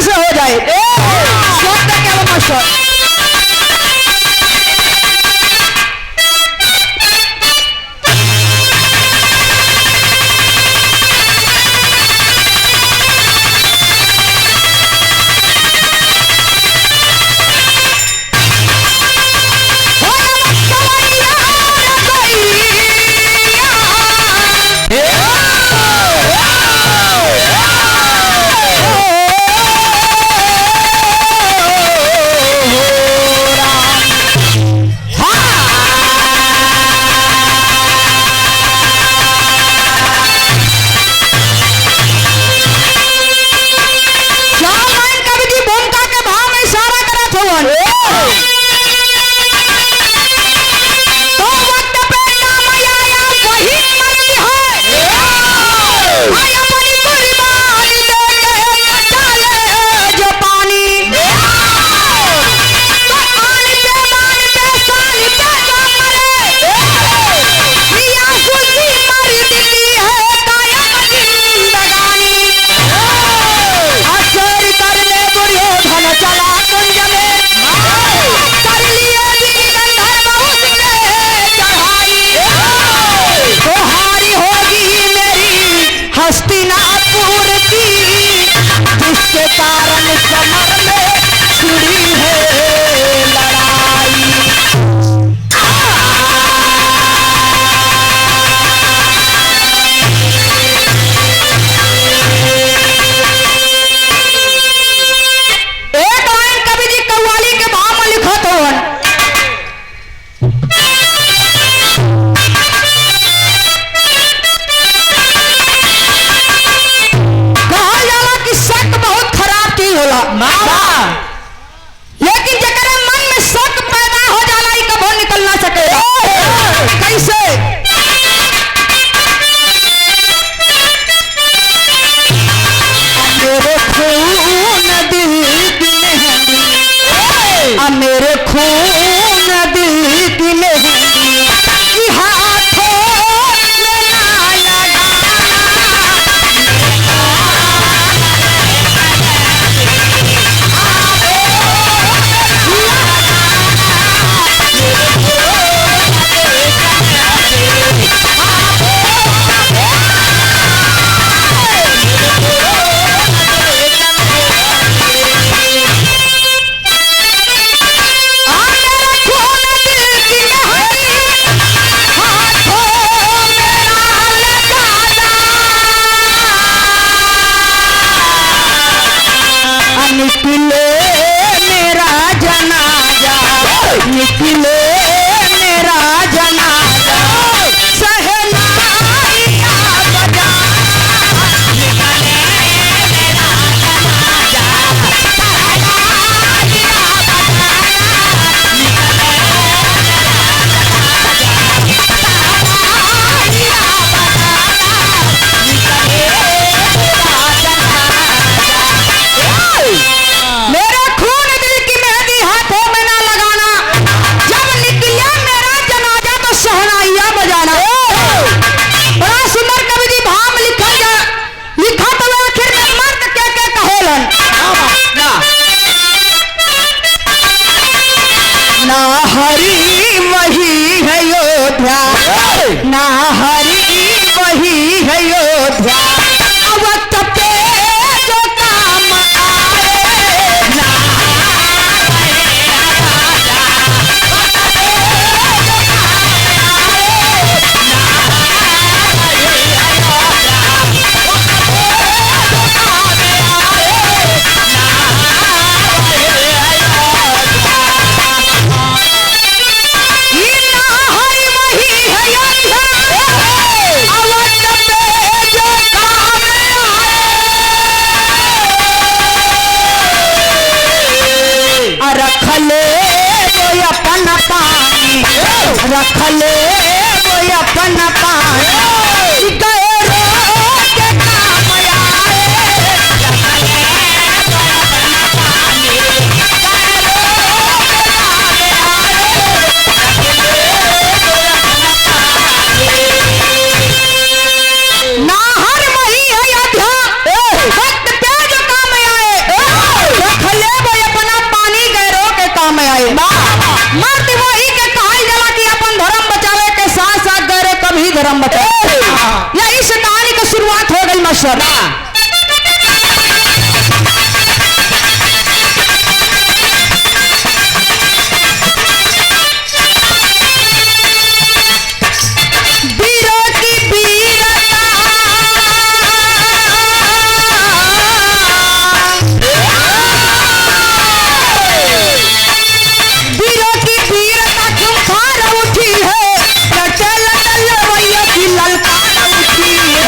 से हो जाए। शब्द क्या मास्टर? लेकिन जकरे मन में शक पैदा हो जाला ई कबो निकल ना सकेला। कैसे? मेरे खून दिल की मेहंदी, मेरे खून दिल की मेहंदी हाथों में ना लगाना। निकले मेरा जनाजा, निकले मेरा जनाजा, सहनाइयाँ बजा। निकले मेरा जनाजा, सहनाइयाँ बजा। निकले मेरा खून दिल की मेहंदी हाथों में ना लगाना, जब निकले मेरा जनाजा तो शहनाइयाँ बजाना। बड़ा सुंदर कवि जी भाव लिखा तो आखिर में मर्द के कहेलन ना हरी वही है योद्धा, ना हरी वही है योद्धा, वक्त पे जो काम आए। ना रखले वो अपन पानी, रखले वो अपन पानी, गए रोज के काम आए। रखले वो अपन पानी, गए रोज के काम आए। ना हर मही अयोध्या, वक्त पे जो काम आए। मास्टर। वीरों की वीरता, वीरों की वीरता खूंखार उठी है, लटे लड़वैया की ललकार उठी है।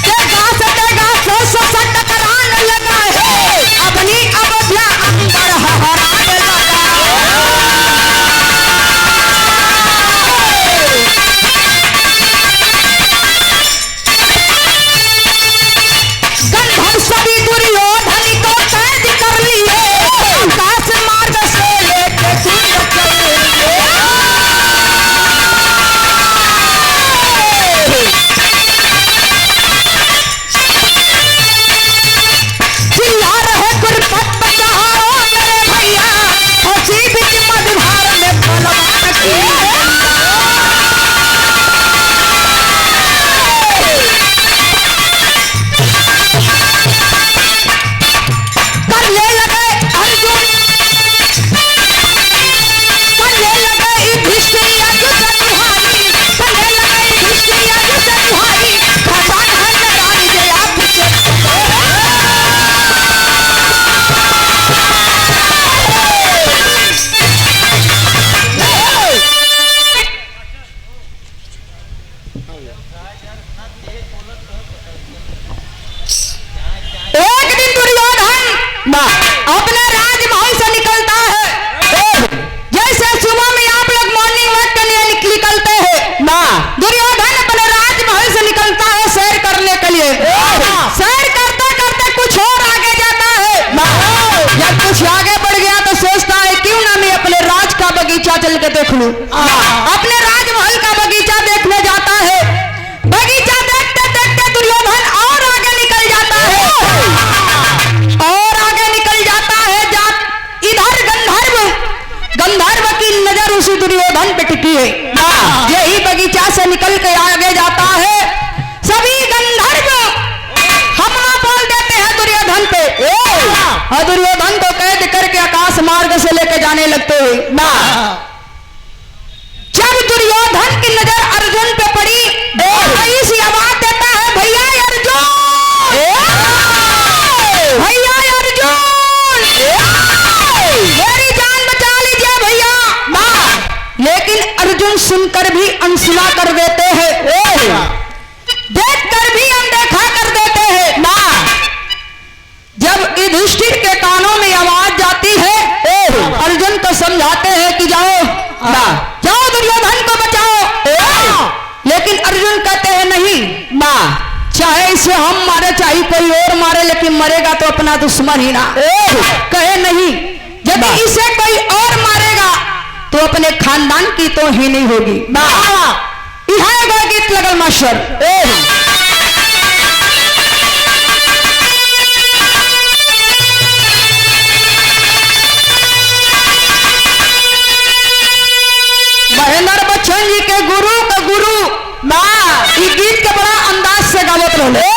तेगा सो टकरान लगा है, अपनी अवधिया अंबर हराने लगा। गंधर्व सभी दुर्योधन को कैद कर लिए, आकाश मार्ग से लेके कुंड चले। चिल्ला रहे गुरपत बचाओ मेरे भैया, फंसी बीच मझधार में बलवान की। करने लगे अर्जुन, करने लगे युधिष्ठिर युद्ध तुम्हारी, करने लगे युधिष्ठिर युद्ध तुम्हारी, खसान है नारायण जय आपसे। एक दिन दुर्योधन अपने राजमहल से निकलता है, जैसे सुबह में आप लोग मॉर्निंग वॉक के लिए निकलते हैं, दुर्योधन अपने राजमहल से निकलता है सैर करने के लिए। सैर करते करते कुछ और आगे जाता है, जब कुछ आगे बढ़ गया तो सोचता है क्यों ना मैं अपने राज का बगीचा चल के देख लूं। अपने राजमहल का बगीचा देखने जाता है, बगीचा देखते देखते दुर्योधन और आगे निकल जाता है, और आगे निकल जाता है। इधर गंधर्व की नजर उसी दुर्योधन पे टिकी है। यही बगीचा से निकल के आगे जाता है, सभी गंधर्व हमला बोल देते हैं दुर्योधन पे, और दुर्योधन को कैद करके आकाश मार्ग से लेके जाने लगते हैं। जब दुर्योधन की नजर अर्जुन पे पड़ी, ऐसी आवाज देता है, भैया अर्जुन, भैया अर्जुन, मेरी जान बचा लीजिए भैया। लेकिन अर्जुन सुनकर भी अनसुना कर देते हैं, देखकर भी अनदेखा कर देते हैं। जब युधिष्ठिर के कानों में आवाज जाती है, अर्जुन को समझाते हैं कि जाओ जाओ दुर्योधन को बचाओ, लेकिन अर्जुन कहते हैं नहीं, चाहे इसे हम मारे चाहे कोई और मारे, लेकिन मरेगा तो अपना दुश्मन ही ना। कहे नहीं, यदि इसे कोई और मारेगा तो अपने खानदान की तो ही नहीं होगी। यह एगो गीत लगल मास्टर। महेंद्र बच्चन जी के गुरु का गुरु ये गीत के बड़ा अंदाज से गावत रहे।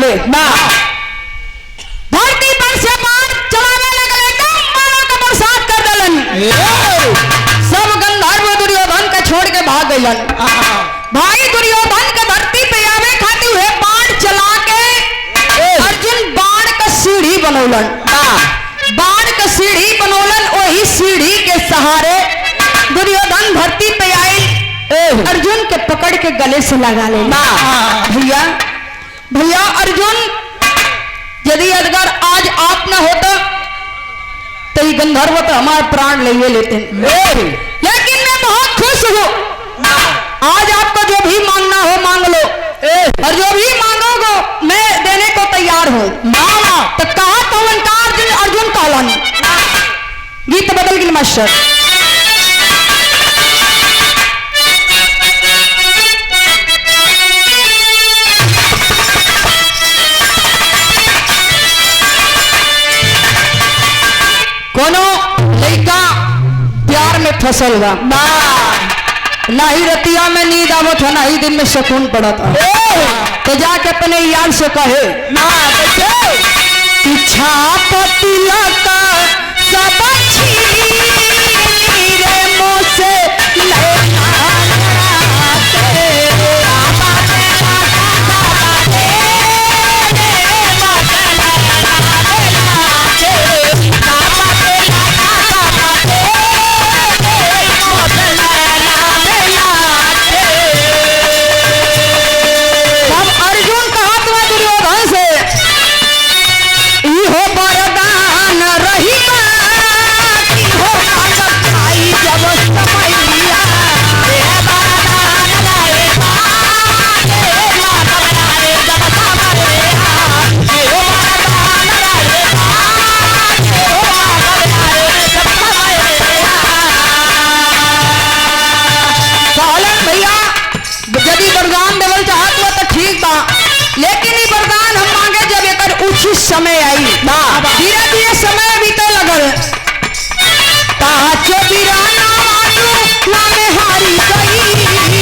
लगावे ना धरती पर से बाण चलावे लगले एकदम बाणों का बरसात कर देलन सब गंधर्व दुर्योधन के छोड़ के भाग गइलन भाई दुर्योधन के धरती पे आवे खातिर हुए बाण चला के अर्जुन बाण का सीढ़ी बनौलन बाण का सीढ़ी बनौलन वही सीढ़ी के सहारे दुर्योधन धरती पे आए अर्जुन के पकड़ के गले से लगा ले भैया भैया अर्जुन यदि अगर आज आप न होता तो ये गंधर्व तो हमारे प्राण ले लेते लेकिन मैं बहुत खुश हूँ आज आपको जो भी मांगना हो मांग लो और जो भी मांगोगे मैं देने को तैयार हूँ तो कहा पवन का अर्जुन कहलन गीत बदल गई मास्टर कोनो लड़का प्यार में फसल बा ना ही रतिया में नींद आवत है ना ही दिन में सुकून पड़ा था तो जाके अपने यार से कहे पीछा पतिला का सब रे मुँह से समय आई धीरे धीरे समय बीते लगल पाँचों बिराना नामे हारी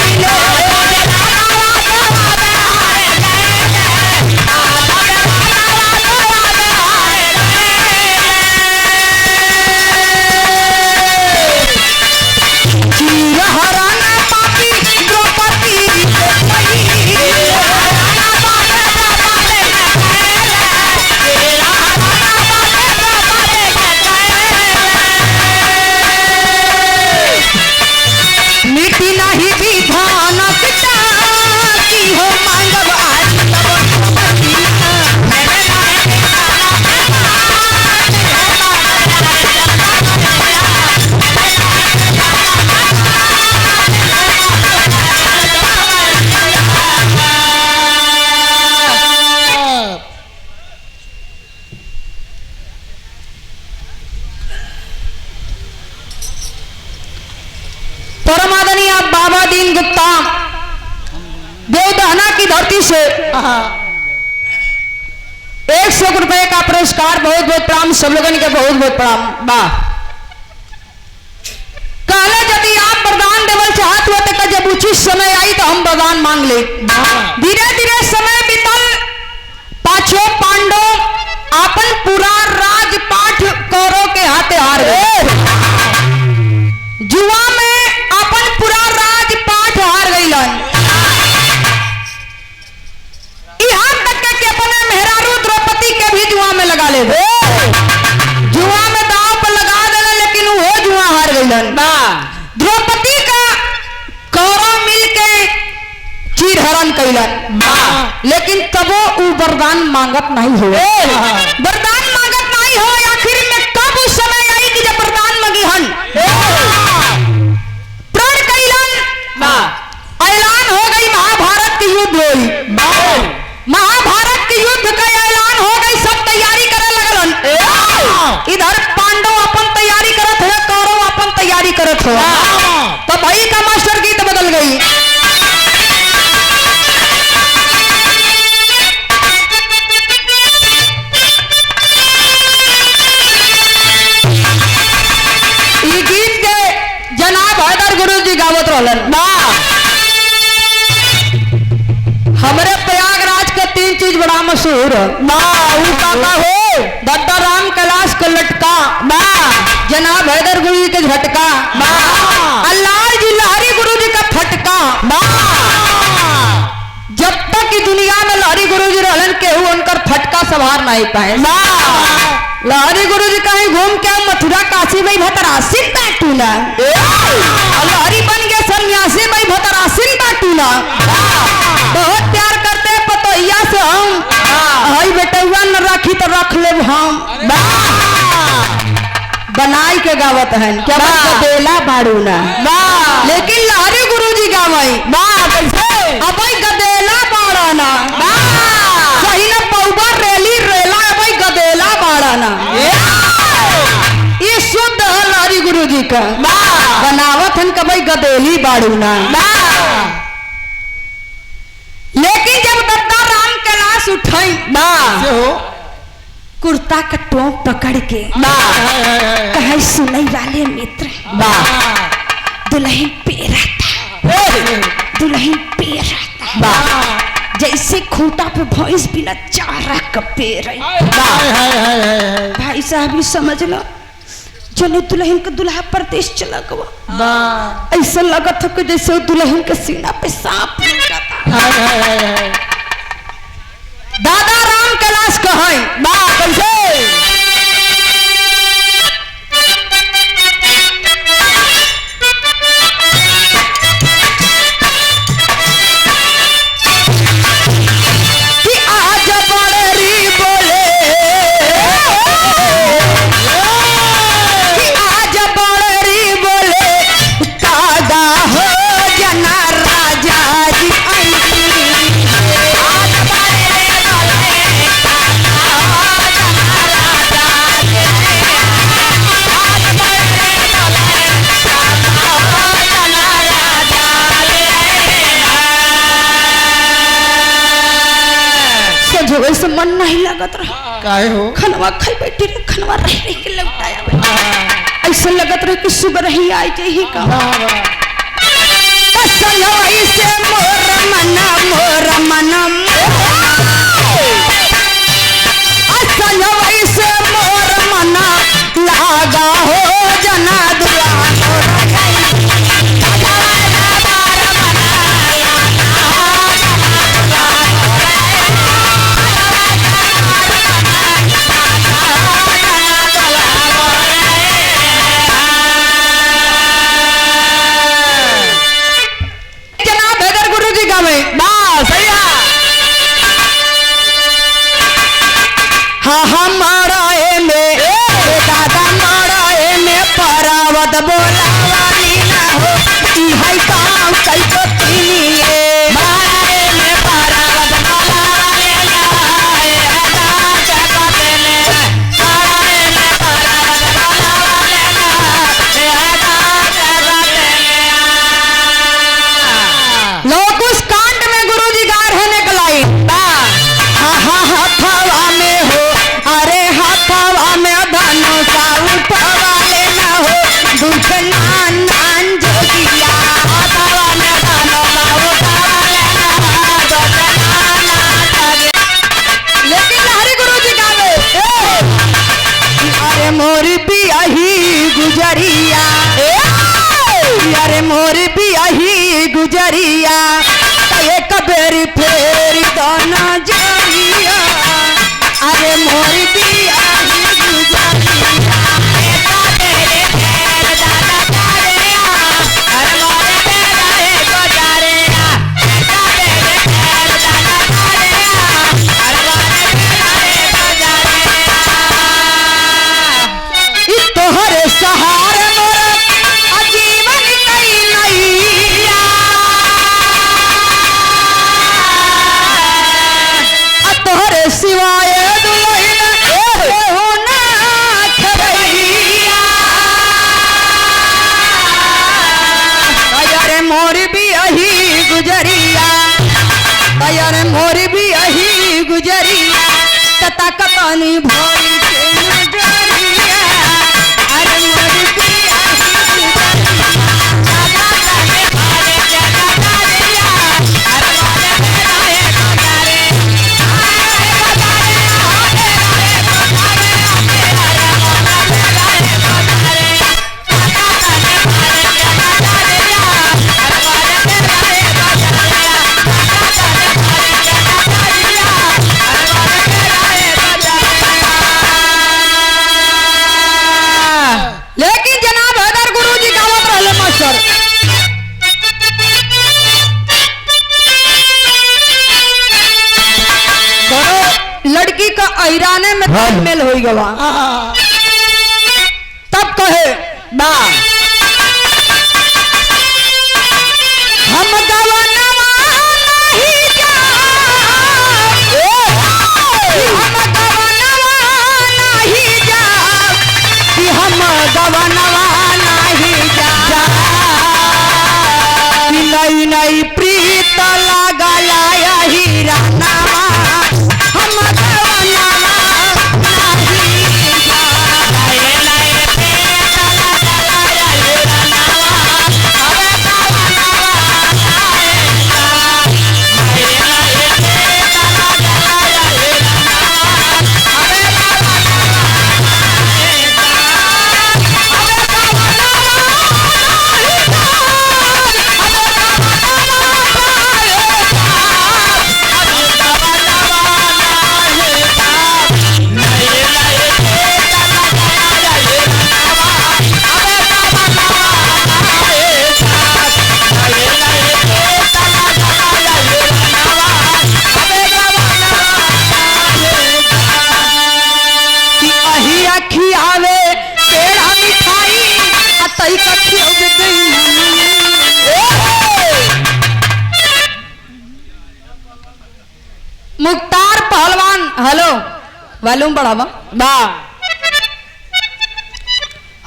देवदहना की धरती से 100 रुपए का पुरस्कार बहुत बहुत प्रणाम सब लोगों के बहुत बहुत प्रणाम बा कहले यदि आप वरदान देवल चाहत हो तो जब उचित समय आई तो हम वरदान मांग ले धीरे धीरे समय बीतल पांचों पांडव अपन पूरा राजपाट कौरव के हाथे हार गए जुआ में अपन पूरा राजपाट हार गईलन यहाँ तक के अपने मेहरारू द्रौपदी के भी जुआ में लगा ले जुआ में दांव पर लगा देना लेकिन वो जुआ हार गईलन द्रौपदी का कौरव मिलके चीरहरण कैलन लेकिन तबो वो वरदान मांगत नहीं हो वरदान मांगत नहीं हो आखिर में कब उस समय आई कि जब वरदान मांगी हन प्रण कैलन ऐलान हो गई महाभारत की युद्ध हुई महाभारत के युद्ध का ऐलान हो गई सब तैयारी करे लगलन इधर पांडव अपन तैयारी करत है कौरव अपन तैयारी करत हो तो भाई का मास्टर गीत बदल गई ये गीत के जनाब हैदर गुरु जी गावत रहलन हमरे प्रयागराज के 3 चीज बड़ा मशहूर हो दादा राम कैलाश का लटका जनाब हैदर गुरु जी के झटका अल्लाह जी लहरी गुरु जी का फटका जब तक की दुनिया में लहरी गुरु जी रहन केहू उनकर फटका संभार नहीं पाए लहरी गुरु जी कहीं घूम के मथुरा काशी में भतरासिन बैठू ना लहरी बन गए सन्यासी में भतरासिन बैठू ना बहुत प्यार करते पतोहिया से हम हई बेटुआ न रखी तो रख ले हम बनाई के गावत है क्या गदेला बाड़ू ना लेकिन लहरी गुरु जी गावई अब गदेला बाड़ा ना सही ना पौबा रेली रेला अब गदेला बाड़ा ना ये शुद्ध है लहरी गुरु जी का बनावत हन कब गदेली बाड़ू ना लेकिन जब दत्ता राम कैलाश उठाई कुर्ता का टोंक पकड़ के कहे सुनई वाले मित्र दुल्हन पे रहता दुल्हन पे रहता जैसे खूंटा पे भैंस बिना चारा कपे रही भाई साहब ही समझ लो चलो दुल्हन का दुल्हा परदेश चला गवा ऐसा लगा था कि जैसे दुल्हन के सीना पे सांप दादा राम कैलाश कहे कि आज बड़री बोले कि आज बड़री बोले दादा हो जना राजा जी वैसे मन नहीं लगत रहा काहे हो खनवा खाई बैठी रे खनवा रह रही के लौटाया ऐसे लगत रहे कि सुबह ही आई जाही का असलवाई से मोर मन असलवाई से मोर मन लागा हो जना बोलावाली ना हो ई है काम कई तो तीनिए मारे में परावत बोलावाली ना है हदा जगत में मारे में परावत बोलावाली ना है हदा जगत में लोग उस कांड में गुरुजी गा रहे निकलाई हथवा में हो अरे हथवा में धनुषा उठवाले ना हो दुख नान जोगिया हथवा में धनुषा उठवाले ना लेकिन लहरी गुरुजी गावे अरे मोरी बियाही गुजरिया अरे मोरी बियाही गुजरिया एक बेरी फेरी दाना जरिया अरे मोरी बियाही गुजरिया तोहरे सहारे मोरा आजीवन कई नैया तोहरे सिवाय दुल्हन हो ना खबैया अरे मोर भी यही गुजरिया अरे मोर भी यही गुजरिया तता कतनी भोरी के नजरिया अरे मोर भी यही गुजरिया का ऐराने में तालमेल हो गवा। तब कहे बा हम गवनवा नहीं जा, हम गवनवा नहीं जा, कि हम गवनवा नहीं जा, कि नई नई प्रीत लगाया हीरा नामा, हम गवनवा नहीं जा, नई नई प्रीत लगाया हीरा नामा, हम मुख्तार पहलवान हेलो वॉल्यूम बढ़ावा बा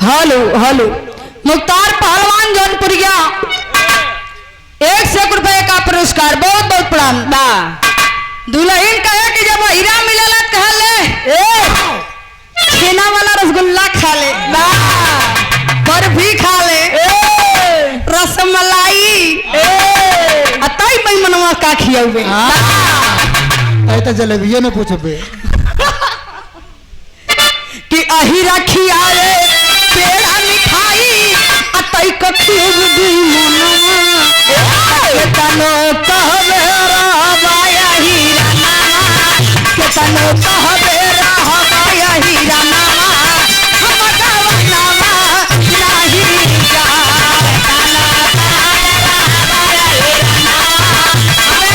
हेलो हेलो मुख्तार पहलवान जौनपुर गया 100 रुपए का पुरस्कार बहुत बहुत प्रणाम बा। दुल्हन कहे कि जब हीरा मिलेला कहले छेना वाला रसगुल्ला खा ले बा, बर्फी खा ले, रसमलाई अतई मैं मनवा का खियावे तो जलेबियों ने पूछबे कि अही रखी आए पेड़ा मिठाई अतई कखियब दी मनवा के तनो कहबे रहबाया हीरा नामा, के तनो कहबे रहबाया हीरा नामा, हम गवनवा नहीं जा, तनो कहबे रहबाया हीरा नामा, हम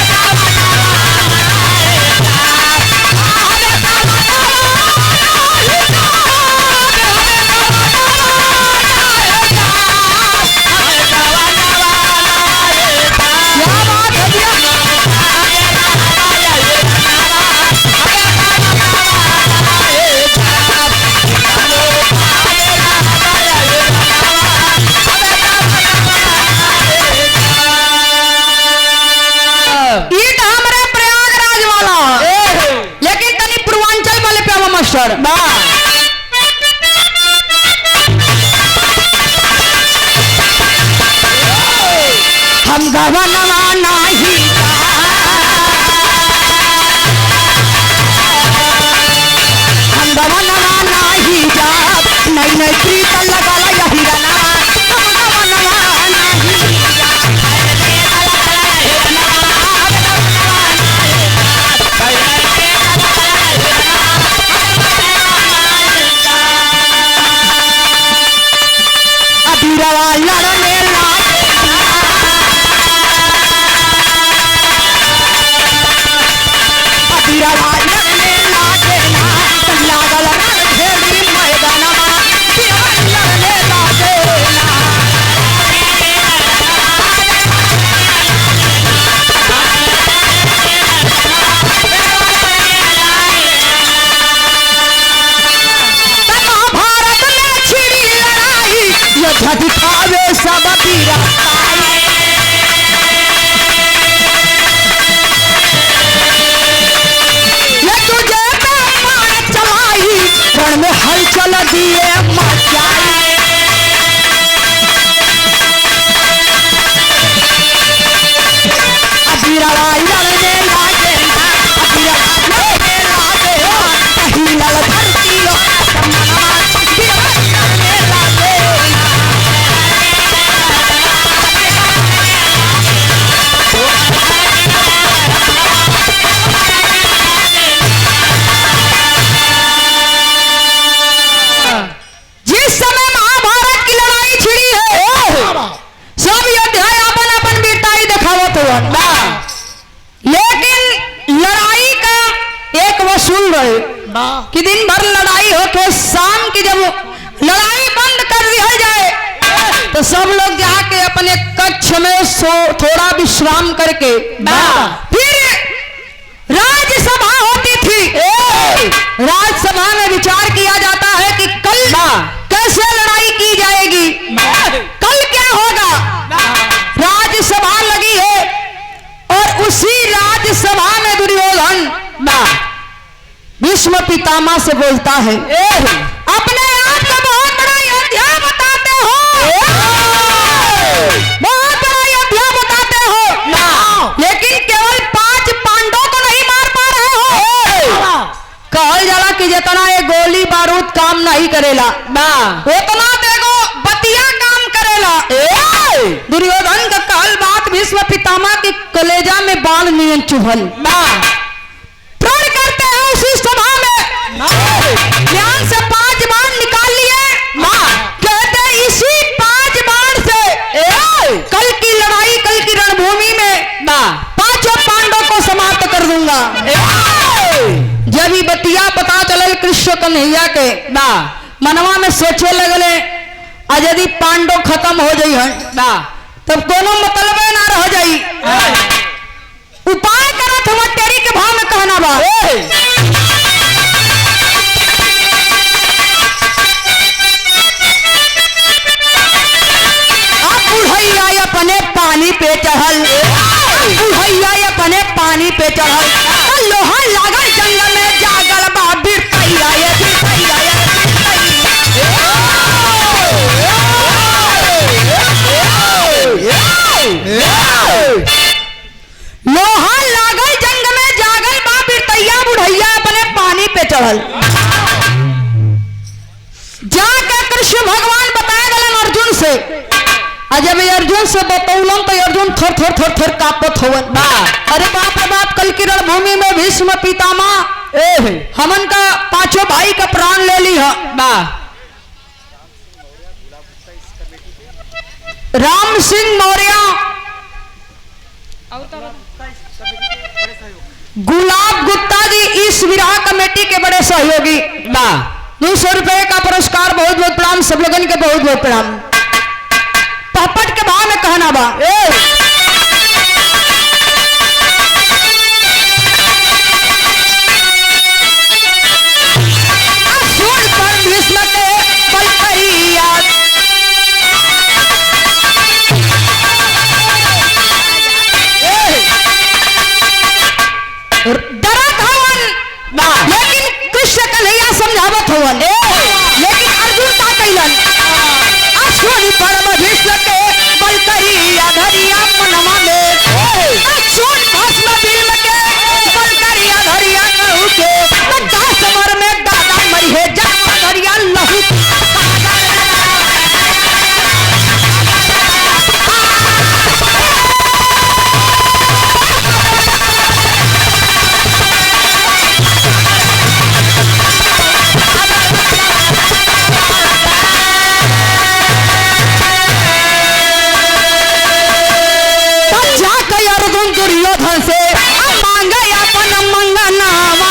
मास्टर बा हम गवनवा नहीं जा, हम गवनवा नहीं जा, नई नई प्रीत लगाला या हीरा नामा, हम गवनवा नहीं जा, अबीरवा लड़ने लागे अबीरवा लड़ने लागे ना, लागल रंग ढेरी मैदानवा, अबीरवा लड़ने लागे ना, महाभारत में छिड़ी लड़ाई योद्धा दिखावे सब वीरताई, ये तुझे बाण चलाई रण में हलचल दिए मचाई, अबीरवा लड़ने लागे ना, अबीरवा लड़ने लागे ना, कहीं लल धरती हो मनवा, अबीरवा लड़ने लागे ना, जिस समय समय थोड़ा विश्राम करके फिर राज्यसभा होती थी। राज्यसभा में विचार किया जाता है कि कल कैसे लड़ाई की जाएगी, कल क्या होगा। राज्यसभा लगी है और उसी राज्यसभा में दुर्योधन भीष्म पितामह से बोलता है, अपने आप को बहुत बड़ा योद्धा बताते हो, बहुत बड़ा योद्धा बताते हो, लेकिन केवल 5 पांडवों को नहीं मार पा रहे हो। कहल जाला कि जितना ये गोली बारूद काम नहीं करेला उतना देखो बतिया काम करेला। दुर्योधन का कहल बात भीष्म पितामह के कलेजा में बाण नियन चुभल। प्रण करते हैं उसी सभा में, ध्यान से 5 बाण निकाल लिए। कहते इसी 5 बाण से कल की लड़ाई, कल की रणभूमि में 5 पांडवों को समाप्त कर दूंगा। जब ही बतिया पता चले कृष्ण कन्हैया के मनवा में सोचे लगले, यदि पांडव खत्म हो जाई तब कोनो मतलब ना रह जाई। उपाय करत हम तेरी के भाव में कहना बा, अब बुढ़ैया अपने पानी पे चढ़ल, बुढ़ैया अपने पानी पे चढ़ल, लोहा लागल जंगल में जागल बा बिरतैया ये बिरतैया ये लोहा लागल जंग में जागल बा बिरतैया, बुढ़ैया अपने पानी पे चढ़ल। जाके कृष्ण भगवान बताए गलन अर्जुन से, जब अर्जुन से बतौलन तो अर्जुन थर थर थर थर कांपत होवन। अरे बाप रे बाप, कल की रणभूमि में भीष्म पितामह हमन का 5 भाई का प्राण ले ली है। राम सिंह मौर्य, गुलाब गुप्ता जी इस विराह कमेटी के बड़े सहयोगी। 200 रुपए का पुरस्कार, बहुत बहुत प्रणाम सब लोगन के, बहुत बहुत प्रणाम। पपट के भाव में कहना बा, सुन पर भीष्म के बल कहिया, डरत हवन लेकिन कृष्ण कन्हैया समझावत हवन। लेकिन अर्जुन का कैलन, सुन पर भीष्म के बल कहिया धरिया मनवा में, सुन भस्म भीम के बल करिया धरिया कहू के, समर में दादा मरी है जन्म धरिया लहू। दुर्योधन से मांगे अपन मंगनावा,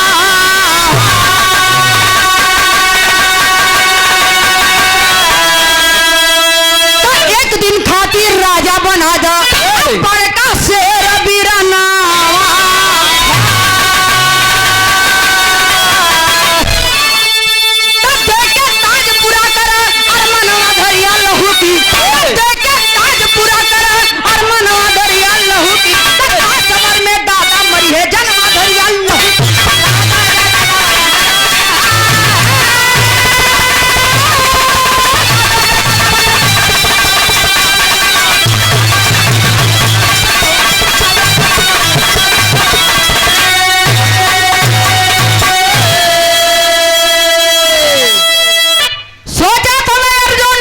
एक दिन खातिर राजा बना जा बड़का शेर बीरानावा। देखे ताज पूरा कर अरमनवा धरिया लहू की, देखे ताज पूरा कर अरमनवा धरिया लहू की, समर में दादा मरी है जन्म धरिया लहू। सोचा था मैं अर्जुन,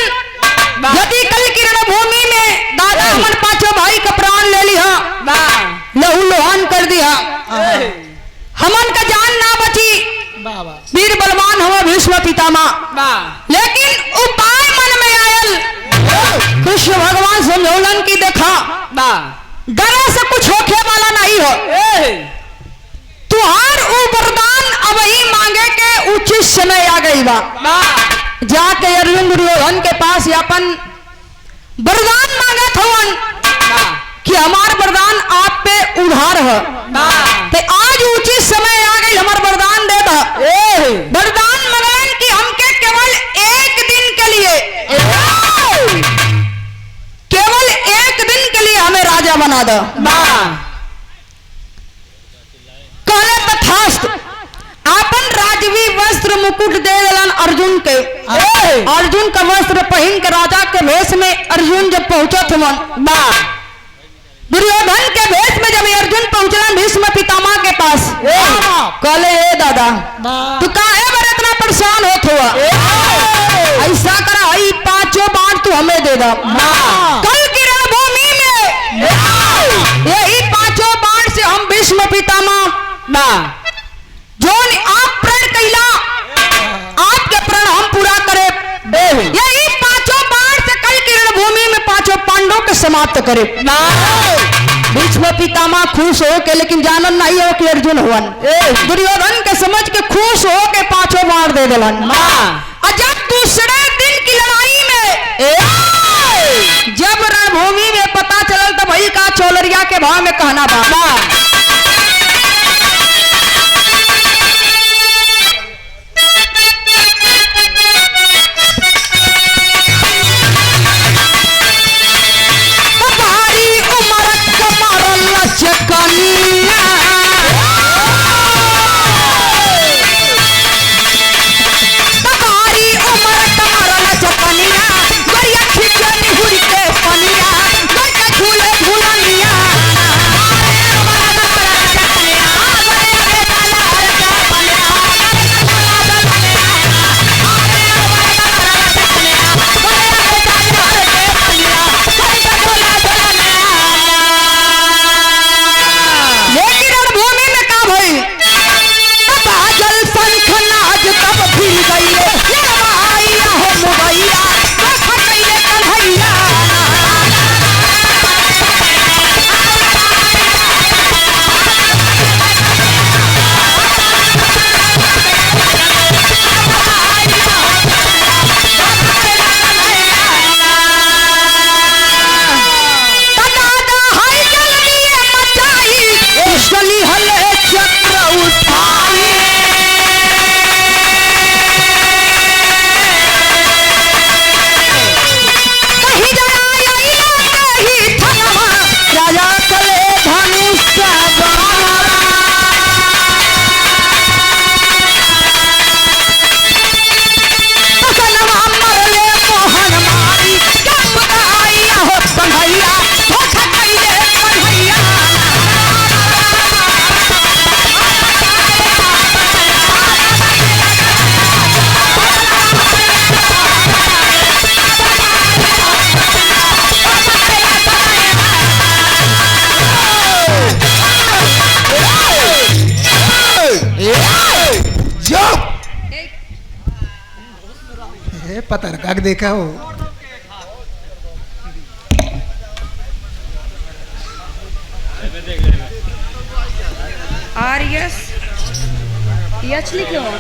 यदि कल की रणभूमि में दादा हमन 5 भाई का प्राण ले लिया, लहू लोहान कर दिया, हमन का जान ना बची। वीर बलवान हुआ भीष्म पितामह, लेकिन उपाय मन में आयल। कृष्ण भगवान समझौलन की देखा डरे से कुछ होखे वाला नहीं हो, तुहार वो वरदान अब ही मांगे के उचित समय आ गई बा। जाके अर्जुन दुर्योधन के पास अपन वरदान मांगत हवन। कि हमार वरदान आप पे उधार है, ते आज उचित समय आ गई हमार वरदान दे दा। वरदान मंगलन कि हमके केवल एक दिन के लिए, केवल एक दिन के लिए हमें राजा बना दो। कहले तथास्तु, आपन राजवी वस्त्र मुकुट दे दलन अर्जुन के। अर्जुन का वस्त्र पहन के राजा के भेष में अर्जुन जब पहुंचत हुआ, दुर्योधन के भेष में जब अर्जुन पहुंचलन भीष्म पितामह के पास, कहले ए दादा तू काहे बर इतना परेशान होत हुआ, ऐसा करा हई 5 बाण तू हमें दे दा। कल की रणभूमि में यही 5 बाण से हम भीष्म पितामह जोन आप प्रण कैला, आपके प्रण हम पूरा करे। यही 5 बाण से कल की रणभूमि में 5 पांडवों के समाप्त करे। भीष्म पितामह खुश हो के, लेकिन जानन नहीं हो कि अर्जुन हुवन। दुर्योधन के समझ के खुश हो के 5 बाण दे दिलन। और जब दूसरे दिन की लड़ाई में जब रणभूमि में पता चलल तो भाई का चौलरिया के भाव में कहना बाबा, पता रखा देखा हो। आरएस यच लिखे हो।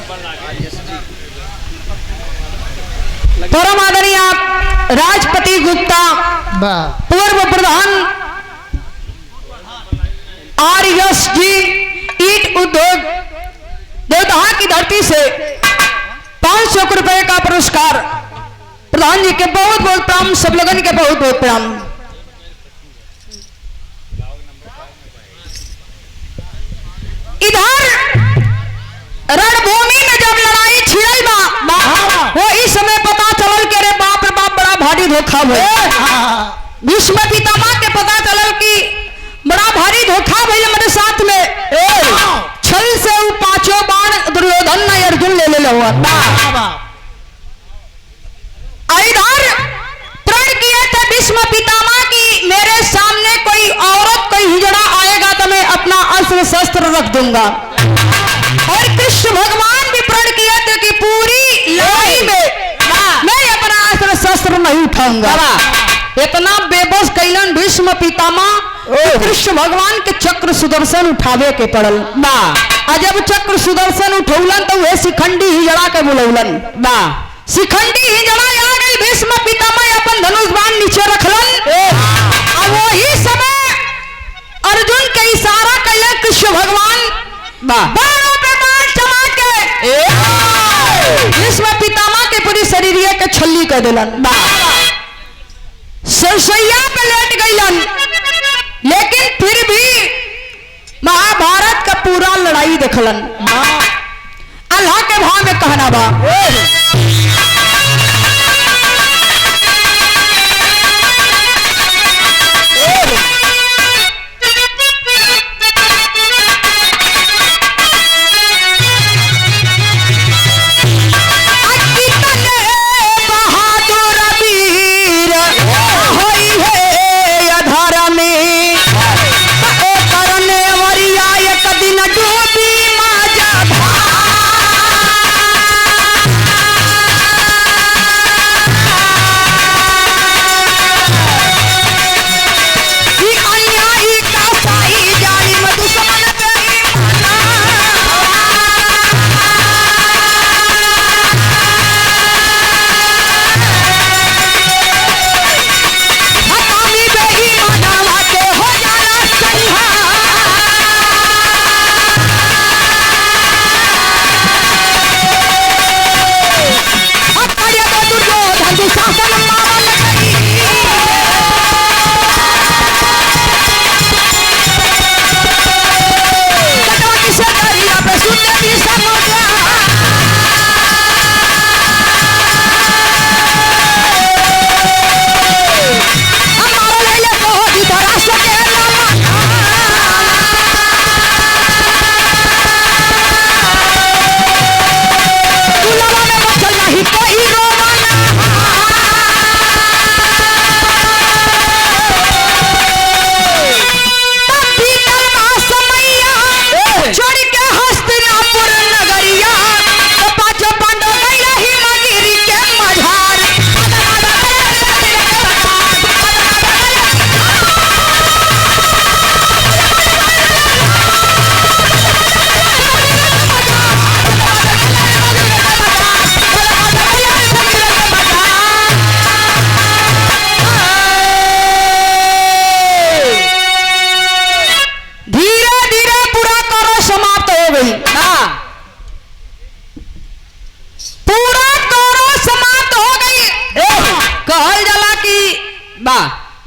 परम आदरणीय राजपति गुप्ता पूर्व प्रधान आरएस जी ईट उद्योग देवदहा की धरती से 500 रुपए का पुरस्कार। प्रधान जी के बहुत बहुत प्रणाम, सब लोगन के बहुत बहुत प्रणाम। इधर रणभूमि में जब लड़ाई छिड़ल बा, वो इस समय पता चलल के रे बाप रे बाप बड़ा भारी धोखा भइल। भीष्म पितामह के पता चलल कि बड़ा भारी धोखा भइल मेरे साथ में। छल से वो 5 बाण दुर्योधन ने अर्जुन ले ले हुआ। इधर प्रण किए थे भीष्म पितामह की मेरे सामने कोई औरत कोई हिजड़ा आएगा तो मैं अपना अस्त्र शस्त्र रख दूंगा। और कृष्ण भगवान भी प्रण किए थे कि पूरी लड़ाई में मैं अपना अस्त्र शस्त्र नहीं उठाऊंगा। इतना बेबस कैलन भीष्म पितामह, कृष्ण भगवान के चक्र सुदर्शन उठावे के पड़ल। जब चक्र सुदर्शन उठौलन तो वह शिखंडी हिजड़ा के बुलौलन। शिखंडी हिजड़ा आ गई, भीष्म पितामह अपन धनुष बाण नीचे रखलन। वही समय बाणों पे बाण चला के इसमें पितामह के पूरी शरीरिया के छल्ली कर दिलन। सरसैया पे लेट गईलन, लेकिन फिर भी महाभारत का पूरा लड़ाई देखलन। अल्लाह के भाव में कहना बा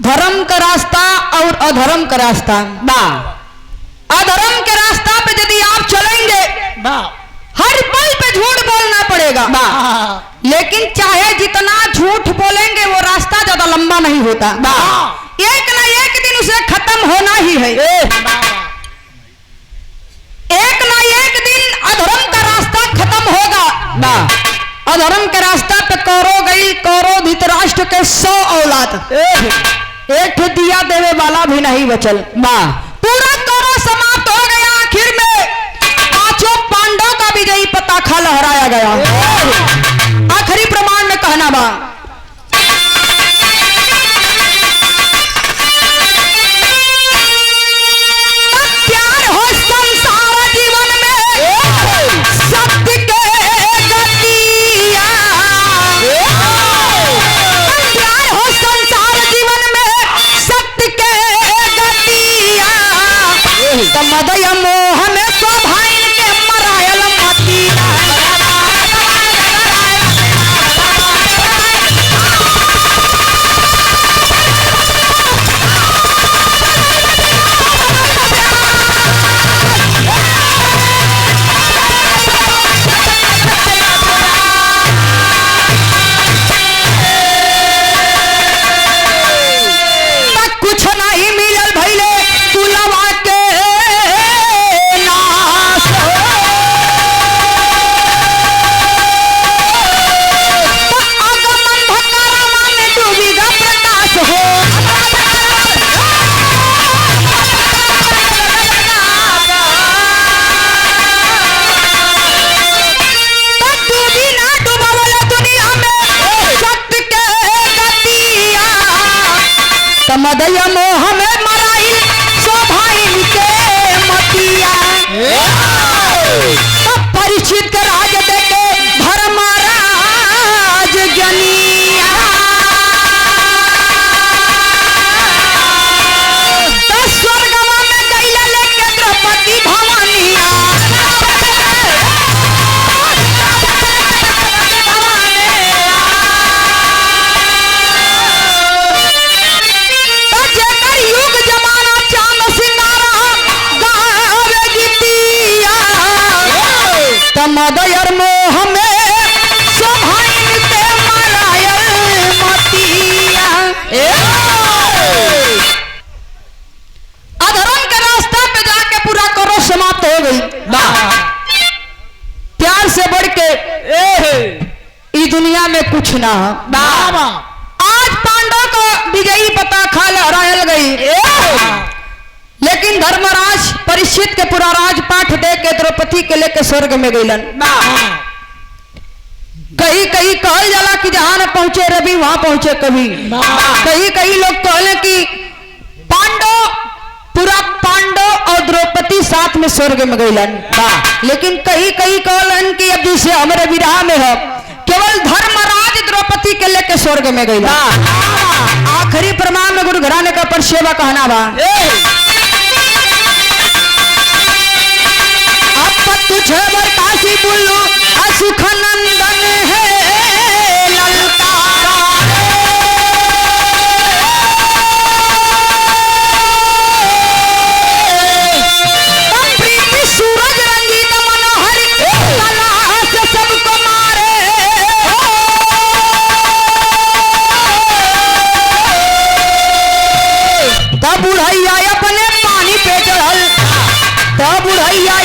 धर्म का रास्ता और अधर्म का रास्ता। अधर्म के रास्ता पे यदि आप चलेंगे हर पल पे झूठ बोलना पड़ेगा, लेकिन चाहे जितना झूठ बोलेंगे वो रास्ता ज्यादा लंबा नहीं होता। एक ना एक दिन उसे खत्म होना ही है। एक ना एक दिन अधर्म का रास्ता खत्म होगा। अधर्म के रास्ता पे कौरव गई, कौरव धृतराष्ट्र के 100 औलाद, एक दिया देवे वाला भी नहीं बचल। पूरा कौरव समाप्त हो गया। आखिर में 5 पांडव का विजयी पताका लहराया गया। आखिरी प्रमाण में कहना बा प्यार हो संसार जीवन में सत्य के गतिया। प्यार हो संसार जीवन में सत्य के गतिया। मदय मोह में स्वभाइन के मरायल मतिया। कुछ नहीं मिलल भइले कुलवा के नाश हो। आगमन भंगारमा में डूबेगा प्रकाश हो। डूबी ना डूबावल दुनिया में सत्य के गतिया। मदय मोह में मराई स्वभाइन के मतिया। परीक्षित राज देके धर्मराज जनिया। स्वर्गवा में गईला लेके द्रौपदी भवानिया। कमदयर मोह में सोभाइन के मरायल मतिया। अधर्म के रास्ता पे जाके पूरा करो समाप्त हो गई। प्यार से बढ़ के इस दुनिया में कुछ ना। आज पांडव को विजयी पता खा हरायल गई, लेकिन धर्मराज परीक्षित के पूरा राजपाठ दे के द्रौपदी के लेके स्वर्ग में गईलन। कहीं कहीं कहल जाला कि जहां न पहुंचे रवि वहां पहुंचे कभी। कहीं कहीं लोग कहले कि पांडव और द्रौपदी साथ में स्वर्ग में गईलन। लेकिन कहीं कहीं कहलन कि अब जैसे हमारे विराह में हो केवल धर्मराज द्रौपदी के लेके स्वर्ग में गईला। आखिरी प्रमाण में गुरु घराने का पर सेवा कहना बा। अब तुझे बर काशी बुल्लू असुख नंदन है ललकारा। प्रीति सूरज रंगीन मनोहर कला से सबको मारे। तब बुढ़ैया अपने पानी पे चढ़ल, तब बुढ़ैया